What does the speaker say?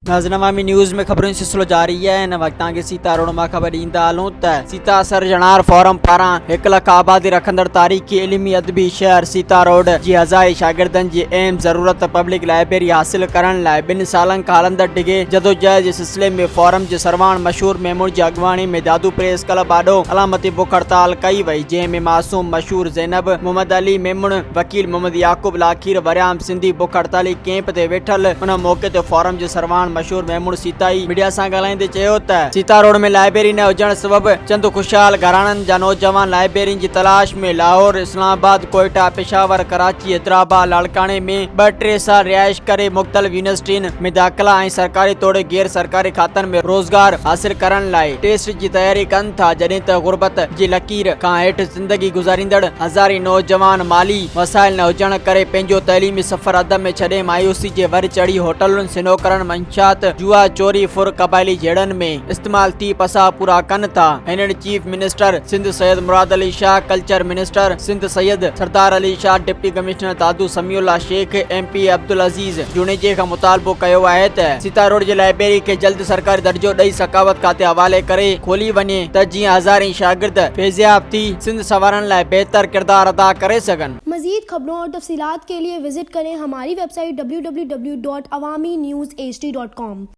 नाज़रीन अवामी न्यूज़ में खबरों सिलसिलो जारी है। इन वक्त के सैतारोड में खबर ईंदा हलूं त सीता सरजणहकार फॉरम पारान 1 लाख आबादी रखंदड़ तारीखी इल्मी अदबी शहर सैतारोड जी हज़ारी शागर्दन जी एम ज़रूरत पब्लिक लाइब्रेरी हासिल करण लाइ 2 सालन खां हलंदड़ डिघे जदोजहद जे सिलसिले में फॉरम जे सरवाण मशहूर मेमूर जी अगवानी में दादू प्रेस क्लब आडो अलामती बुख हड़ताल कई वई, जंहिंमें मासूम मशहूर ज़ैनब मोहम्मद अली मेमून वकील मोहम्मद याकूब लाखीर वरियाम सिंधी बुख हड़ताली कैंप ते वेठल। उन मौके ते फॉरम जे सरवाण मशहूर मेमून सीताई मीडिया सां ॻाल्हाईंदे चयो त सैतारोड में लाइब्रेरी न हुजण सबब चंद खुशहाल घराणनि जा नौजवान लाइब्रेरी जी तलाश में लाहौर, इस्लामाबाद, कोयटा, पेशावर, कराची, हैदराबाद, लाड़काने में 2-3 साल रिहाइश करे मुख्तलिफ यूनिवर्सिटियुनि में दाख़िला ऐं सरकारी तौर गैर सरकारी खातनि में रोजगार हासिल करण लाइ टेस्ट जी तैयारी कनि था, जॾहिं त गुरबत जी लकीर खां हेठि ज़िंदगी गुज़ारींदड़ हज़ारी नौजवान माली वसाइल न हुजण करे पंहिंजो तइलीमी सफ़र अध में छॾे मायूसी जे वर चढ़ी होटलुनि, सिनोकरनि, मंशात, जुआ, चोरी, फुर क़बाइली जहिड़नि में इस्तेमाल थी पसा पूरा कनि था। हिननि chief minister Sindh Syed Murad Ali Shah, culture minister Sindh Syed सरदार अली शाह, डिप्टी कमिश्नर दादू समीउल्लाह शेख, MP अब्दुल अज़ीज़ जुनेजे खां मुतालबो कयो आहे त सैतारोड जी लाइब्रेरी खे जल्द सरकारी दर्जो ॾेई सखावत खाते हवाले करे खोली वञे त जीअं हज़ारें शागिर्द फैज़याब थी सिंध संवारण लाइ बेहतर किरदार अदा करे सघनि। मज़ीद खबरों और तफसीलात के लिए विजिट करें हमारी वेबसाइट www.awamiNewsHD.com।